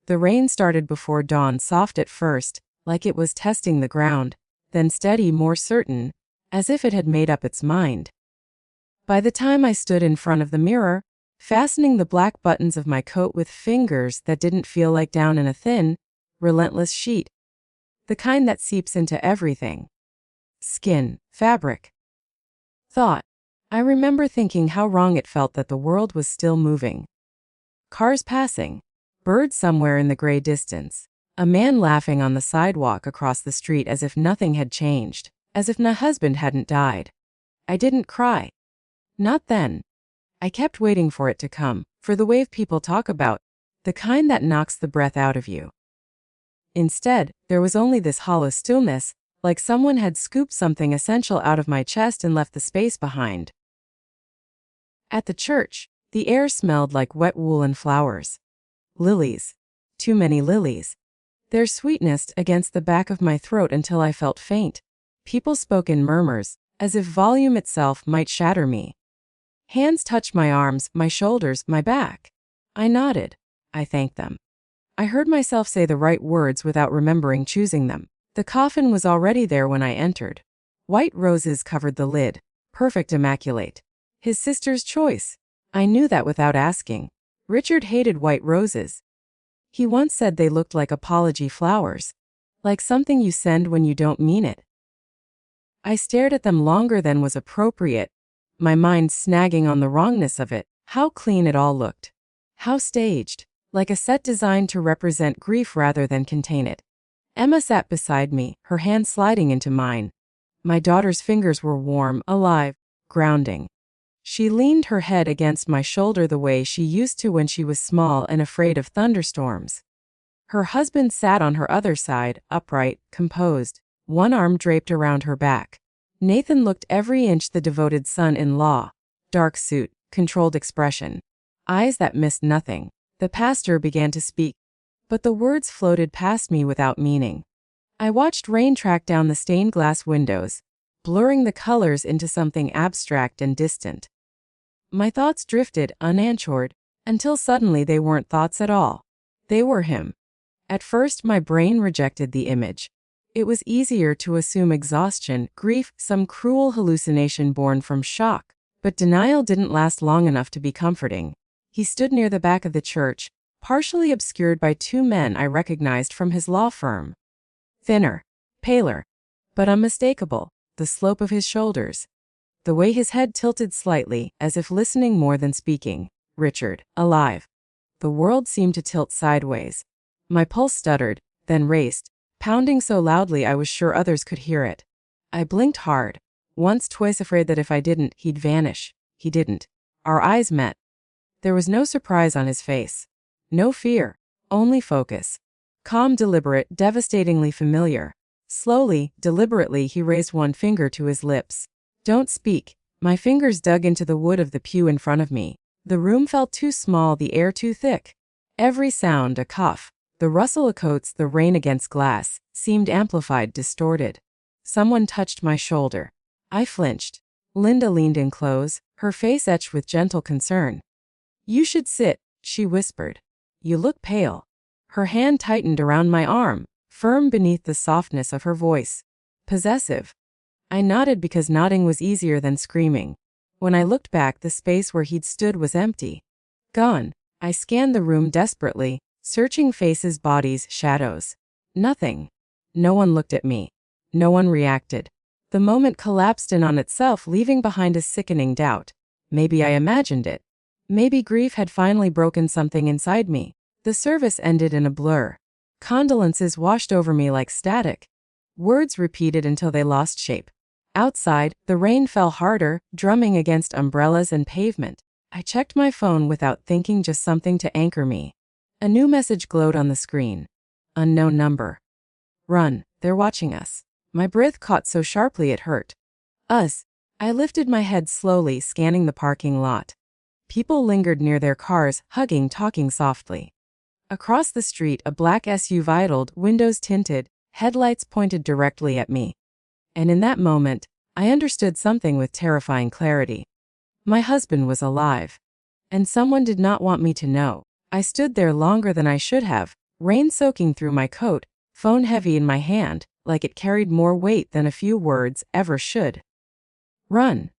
The rain started before dawn, soft at first, like it was testing the ground, then steady, more certain, as if it had made up its mind. By the time I stood in front of the mirror, fastening the black buttons of my coat with fingers that didn't feel like down in a thin, relentless sheet, the kind that seeps into everything. Skin, fabric, thought. I remember thinking how wrong it felt that the world was still moving. Cars passing, birds somewhere in the gray distance, a man laughing on the sidewalk across the street as if nothing had changed, as if my husband hadn't died. I didn't cry. Not then. I kept waiting for it to come, for the wave people talk about, the kind that knocks the breath out of you. Instead, there was only this hollow stillness, like someone had scooped something essential out of my chest and left the space behind. At the church, the air smelled like wet wool and flowers. Lilies. Too many lilies. Their sweetness against the back of my throat until I felt faint. People spoke in murmurs, as if volume itself might shatter me. Hands touched my arms, my shoulders, my back. I nodded. I thanked them. I heard myself say the right words without remembering choosing them. The coffin was already there when I entered. White roses covered the lid. Perfect, immaculate. His sister's choice. I knew that without asking. Richard hated white roses. He once said they looked like apology flowers. Like something you send when you don't mean it. I stared at them longer than was appropriate, my mind snagging on the wrongness of it. How clean it all looked. How staged. Like a set designed to represent grief rather than contain it. Emma sat beside me, her hand sliding into mine. My daughter's fingers were warm, alive, grounding. She leaned her head against my shoulder the way she used to when she was small and afraid of thunderstorms. Her husband sat on her other side, upright, composed, one arm draped around her back. Nathan looked every inch the devoted son-in-law. Dark suit, controlled expression. Eyes that missed nothing. The pastor began to speak, but the words floated past me without meaning. I watched rain track down the stained glass windows, blurring the colors into something abstract and distant. My thoughts drifted, unanswered, until suddenly they weren't thoughts at all. They were him. At first my brain rejected the image. It was easier to assume exhaustion, grief, some cruel hallucination born from shock, but denial didn't last long enough to be comforting. He stood near the back of the church, partially obscured by two men I recognized from his law firm. Thinner, paler, but unmistakable, the slope of his shoulders. The way his head tilted slightly, as if listening more than speaking. Richard, alive. The world seemed to tilt sideways. My pulse stuttered, then raced, pounding so loudly I was sure others could hear it. I blinked hard, once, twice, afraid that if I didn't, he'd vanish. He didn't. Our eyes met. There was no surprise on his face. No fear. Only focus. Calm, deliberate, devastatingly familiar. Slowly, deliberately, he raised one finger to his lips. Don't speak. My fingers dug into the wood of the pew in front of me. The room felt too small, the air too thick. Every sound, a cough, the rustle of coats, the rain against glass, seemed amplified, distorted. Someone touched my shoulder. I flinched. Linda leaned in close, her face etched with gentle concern. You should sit, she whispered. You look pale. Her hand tightened around my arm, firm beneath the softness of her voice. Possessive. I nodded because nodding was easier than screaming. When I looked back, the space where he'd stood was empty. Gone. I scanned the room desperately, searching faces, bodies, shadows. Nothing. No one looked at me. No one reacted. The moment collapsed in on itself, leaving behind a sickening doubt. Maybe I imagined it. Maybe grief had finally broken something inside me. The service ended in a blur. Condolences washed over me like static. Words repeated until they lost shape. Outside, the rain fell harder, drumming against umbrellas and pavement. I checked my phone without thinking, just something to anchor me. A new message glowed on the screen. Unknown number. Run, they're watching us. My breath caught so sharply it hurt. Us. I lifted my head slowly, scanning the parking lot. People lingered near their cars, hugging, talking softly. Across the street, a black SUV idled, windows tinted, headlights pointed directly at me. And in that moment, I understood something with terrifying clarity. My husband was alive. And someone did not want me to know. I stood there longer than I should have, Rain soaking through my coat, phone heavy in my hand, like it carried more weight than a few words ever should. Run.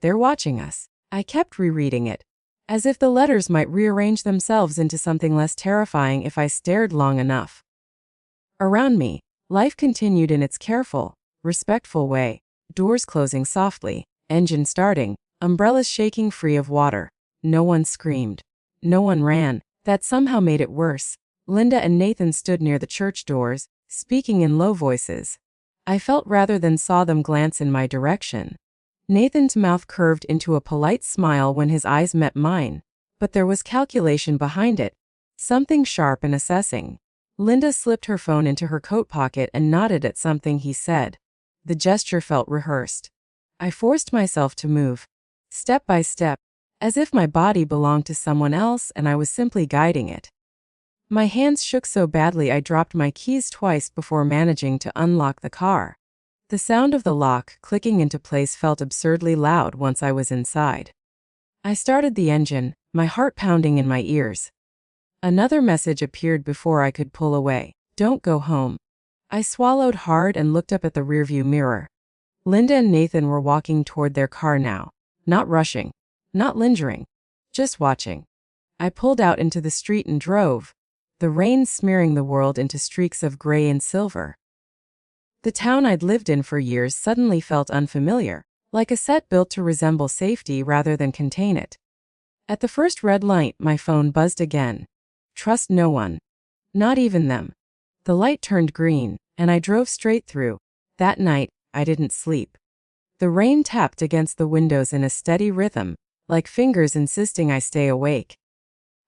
They're watching us. I kept rereading it, as if the letters might rearrange themselves into something less terrifying if I stared long enough. Around me, life continued in its careful, respectful way, doors closing softly, engine starting, umbrellas shaking free of water. No one screamed. No one ran. That somehow made it worse. Linda and Nathan stood near the church doors, speaking in low voices. I felt rather than saw them glance in my direction. Nathan's mouth curved into a polite smile when his eyes met mine, but there was calculation behind it, something sharp and assessing. Linda slipped her phone into her coat pocket and nodded at something he said. The gesture felt rehearsed. I forced myself to move, step by step, as if my body belonged to someone else and I was simply guiding it. My hands shook so badly I dropped my keys twice before managing to unlock the car. The sound of the lock clicking into place felt absurdly loud once I was inside. I started the engine, my heart pounding in my ears. Another message appeared before I could pull away. Don't go home. I swallowed hard and looked up at the rearview mirror. Linda and Nathan were walking toward their car now, not rushing, not lingering, just watching. I pulled out into the street and drove, the rain smearing the world into streaks of gray and silver. The town I'd lived in for years suddenly felt unfamiliar, like a set built to resemble safety rather than contain it. At the first red light, my phone buzzed again. Trust no one. Not even them. The light turned green, and I drove straight through. That night, I didn't sleep. The rain tapped against the windows in a steady rhythm, like fingers insisting I stay awake.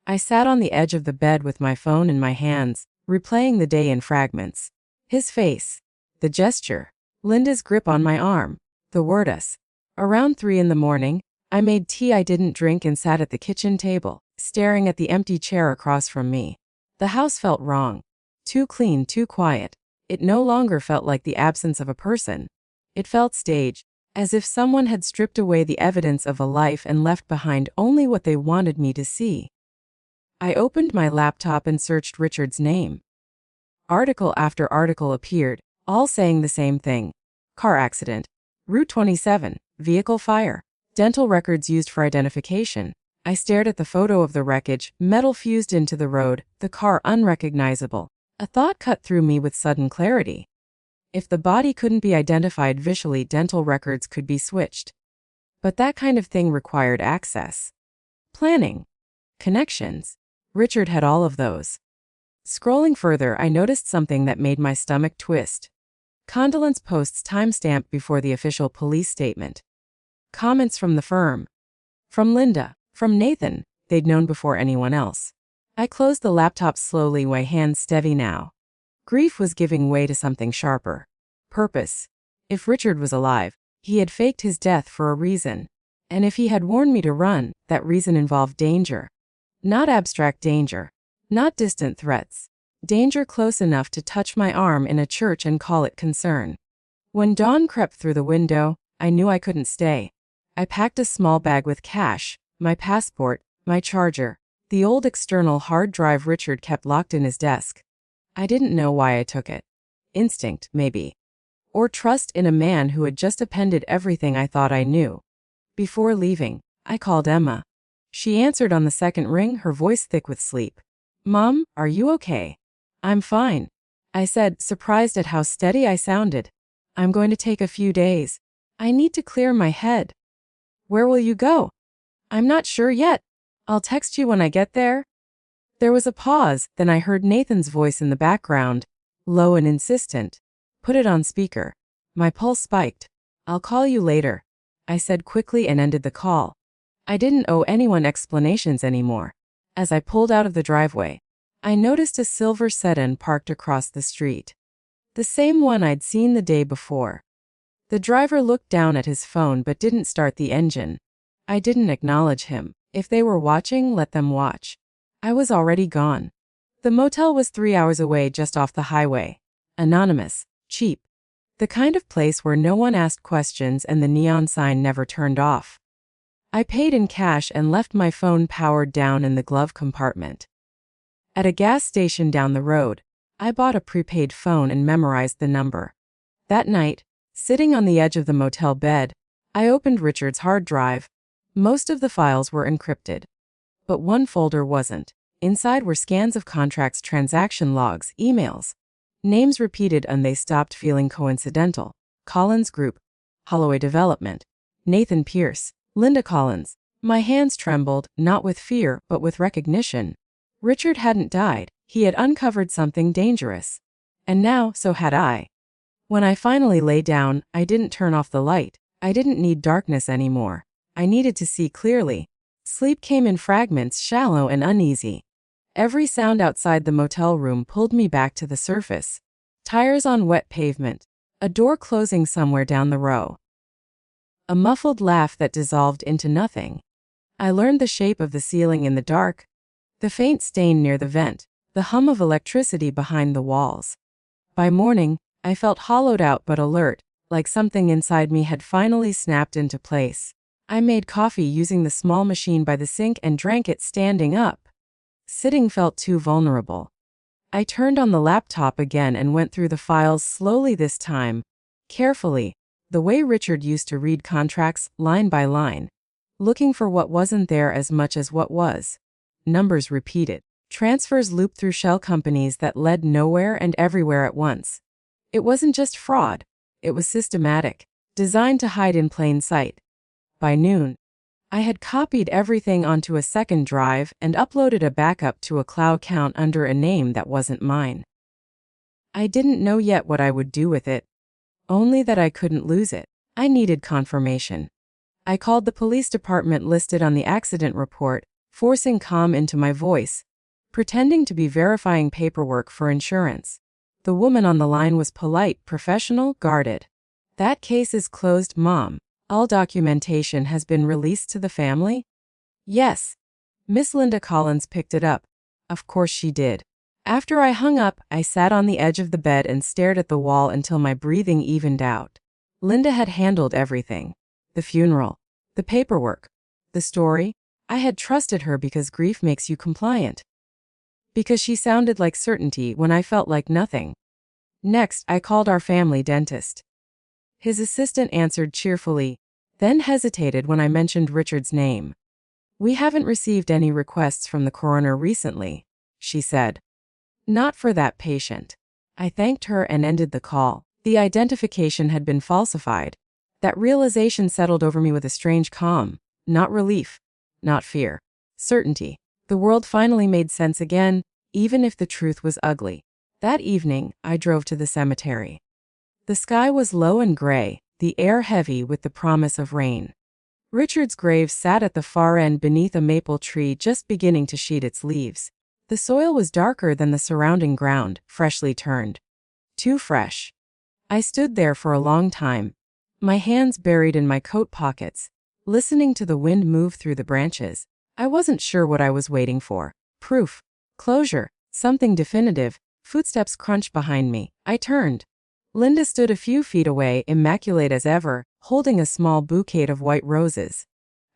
I sat on the edge of the bed with my phone in my hands, replaying the day in fragments. His face. The gesture. Linda's grip on my arm. The word us. Around 3 a.m, I made tea I didn't drink and sat at the kitchen table, staring at the empty chair across from me. The house felt wrong. Too clean, too quiet. It no longer felt like the absence of a person. It felt staged, as if someone had stripped away the evidence of a life and left behind only what they wanted me to see. I opened my laptop and searched Richard's name. Article after article appeared, all saying the same thing. Car accident. Route 27. Vehicle fire. Dental records used for identification. I stared at the photo of the wreckage, metal fused into the road, the car unrecognizable. A thought cut through me with sudden clarity. If the body couldn't be identified visually, dental records could be switched. But that kind of thing required access. Planning. Connections. Richard had all of those. Scrolling further, I noticed something that made my stomach twist. Condolence posts timestamped before the official police statement. Comments from the firm. From Linda. From Nathan. They'd known before anyone else. I closed the laptop slowly, my hands steady now. Grief was giving way to something sharper. Purpose. If Richard was alive, he had faked his death for a reason. And if he had warned me to run, that reason involved danger. Not abstract danger. Not distant threats. Danger close enough to touch my arm in a church and call it concern. When dawn crept through the window, I knew I couldn't stay. I packed a small bag with cash, my passport, my charger, the old external hard drive Richard kept locked in his desk. I didn't know why I took it. Instinct, maybe. Or trust in a man who had just appended everything I thought I knew. Before leaving, I called Emma. She answered on the second ring, her voice thick with sleep. Mom, are you okay? I'm fine, I said, surprised at how steady I sounded. I'm going to take a few days. I need to clear my head. Where will you go? I'm not sure yet. I'll text you when I get there. There was a pause, then I heard Nathan's voice in the background, low and insistent. Put it on speaker. My pulse spiked. I'll call you later, I said quickly and ended the call. I didn't owe anyone explanations anymore. As I pulled out of the driveway, I noticed a silver sedan parked across the street. The same one I'd seen the day before. The driver looked down at his phone but didn't start the engine. I didn't acknowledge him. If they were watching, let them watch. I was already gone. The motel was 3 hours away, just off the highway. Anonymous. Cheap. The kind of place where no one asked questions and the neon sign never turned off. I paid in cash and left my phone powered down in the glove compartment. At a gas station down the road, I bought a prepaid phone and memorized the number. That night, sitting on the edge of the motel bed, I opened Richard's hard drive. Most of the files were encrypted. But one folder wasn't. Inside were scans of contracts, transaction logs, emails. Names repeated and they stopped feeling coincidental. Collins Group, Holloway Development, Nathan Pierce, Linda Collins. My hands trembled, not with fear, but with recognition. Richard hadn't died. He had uncovered something dangerous. And now, so had I. When I finally lay down, I didn't turn off the light. I didn't need darkness anymore. I needed to see clearly. Sleep came in fragments, shallow and uneasy. Every sound outside the motel room pulled me back to the surface. Tires on wet pavement. A door closing somewhere down the row. A muffled laugh that dissolved into nothing. I learned the shape of the ceiling in the dark. The faint stain near the vent. The hum of electricity behind the walls. By morning, I felt hollowed out but alert, like something inside me had finally snapped into place. I made coffee using the small machine by the sink and drank it standing up. Sitting felt too vulnerable. I turned on the laptop again and went through the files slowly this time, carefully, the way Richard used to read contracts, line by line, looking for what wasn't there as much as what was. Numbers repeated. Transfers looped through shell companies that led nowhere and everywhere at once. It wasn't just fraud. It was systematic, designed to hide in plain sight. By noon, I had copied everything onto a second drive and uploaded a backup to a cloud account under a name that wasn't mine. I didn't know yet what I would do with it, only that I couldn't lose it. I needed confirmation. I called the police department listed on the accident report, forcing calm into my voice, pretending to be verifying paperwork for insurance. The woman on the line was polite, professional, guarded. "That case is closed, Mom. All documentation has been released to the family?" "Yes." Miss Linda Collins picked it up. Of course she did. After I hung up, I sat on the edge of the bed and stared at the wall until my breathing evened out. Linda had handled everything. The funeral, the paperwork, the story. I had trusted her because grief makes you compliant. Because she sounded like certainty when I felt like nothing. Next, I called our family dentist. His assistant answered cheerfully, then hesitated when I mentioned Richard's name. "We haven't received any requests from the coroner recently," she said. "Not for that patient." I thanked her and ended the call. The identification had been falsified. That realization settled over me with a strange calm. Not relief. Not fear. Certainty. The world finally made sense again, even if the truth was ugly. That evening, I drove to the cemetery. The sky was low and gray, the air heavy with the promise of rain. Richard's grave sat at the far end beneath a maple tree just beginning to shed its leaves. The soil was darker than the surrounding ground, freshly turned. Too fresh. I stood there for a long time, my hands buried in my coat pockets, listening to the wind move through the branches. I wasn't sure what I was waiting for. Proof. Closure. Something definitive. Footsteps crunched behind me. I turned. Linda stood a few feet away, immaculate as ever, holding a small bouquet of white roses.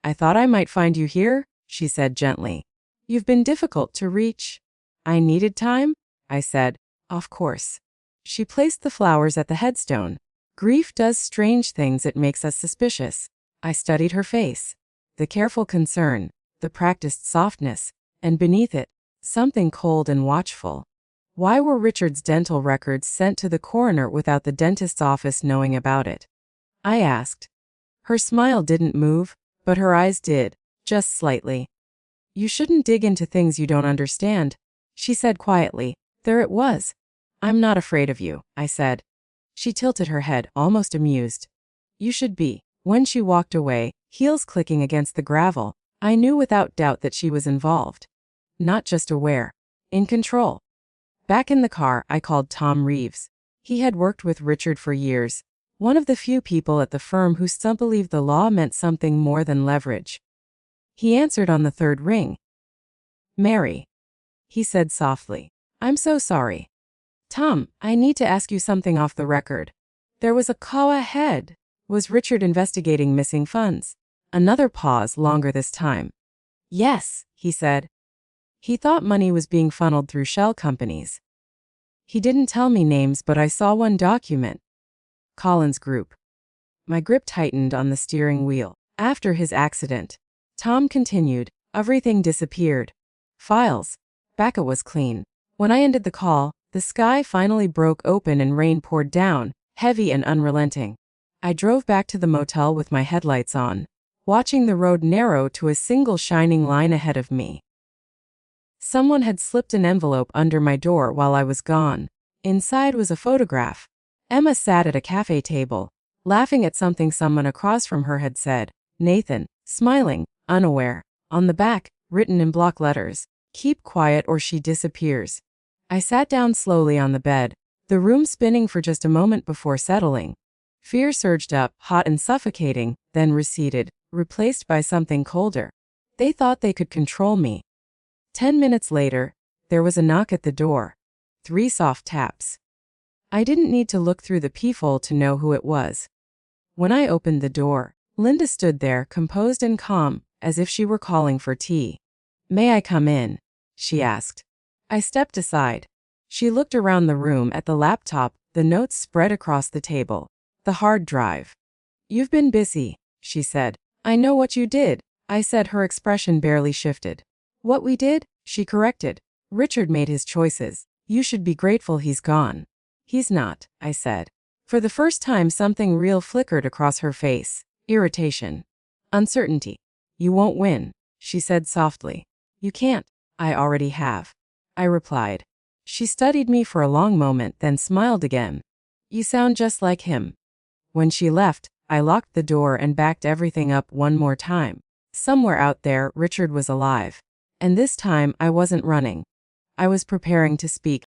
"I thought I might find you here," she said gently. "You've been difficult to reach." "I needed time," I said. "Of course." She placed the flowers at the headstone. Grief does strange things, it makes us suspicious. I studied her face. The careful concern, the practiced softness, and beneath it, something cold and watchful. Why were Richard's dental records sent to the coroner without the dentist's office knowing about it? I asked. Her smile didn't move, but her eyes did, just slightly. "You shouldn't dig into things you don't understand," she said quietly. There it was. "I'm not afraid of you," I said. She tilted her head, almost amused. "You should be." When she walked away, heels clicking against the gravel, I knew without doubt that she was involved. Not just aware. In control. Back in the car, I called Tom Reeves. He had worked with Richard for years, one of the few people at the firm who still believed the law meant something more than leverage. He answered on the third ring. "Mary," he said softly. "I'm so sorry. Tom, I need to ask you something off the record. There was a call ahead. Was Richard investigating missing funds?" Another pause, longer this time. "Yes," he said. He thought money was being funneled through shell companies. He didn't tell me names, but I saw one document. Collins Group. My grip tightened on the steering wheel. After his accident, Tom continued, everything disappeared. Files. Backup was clean. When I ended the call, the sky finally broke open and rain poured down, heavy and unrelenting. I drove back to the motel with my headlights on, watching the road narrow to a single shining line ahead of me. Someone had slipped an envelope under my door while I was gone. Inside was a photograph. Emma sat at a cafe table, laughing at something someone across from her had said. Nathan, smiling, unaware. On the back, written in block letters, keep quiet or she disappears. I sat down slowly on the bed, the room spinning for just a moment before settling. Fear surged up, hot and suffocating, then receded, replaced by something colder. They thought they could control me. 10 minutes later, there was a knock at the door. 3 soft taps. I didn't need to look through the peephole to know who it was. When I opened the door, Linda stood there, composed and calm, as if she were calling for tea. May I come in? She asked. I stepped aside. She looked around the room at the laptop, the notes spread across the table. The hard drive. You've been busy, she said. I know what you did, I said. Her expression barely shifted. What we did? She corrected. Richard made his choices. You should be grateful he's gone. He's not, I said. For the first time something real flickered across her face. Irritation. Uncertainty. You won't win, she said softly. You can't. I already have, I replied. She studied me for a long moment, then smiled again. You sound just like him. When she left, I locked the door and backed everything up one more time. Somewhere out there, Richard was alive. And this time, I wasn't running. I was preparing to speak.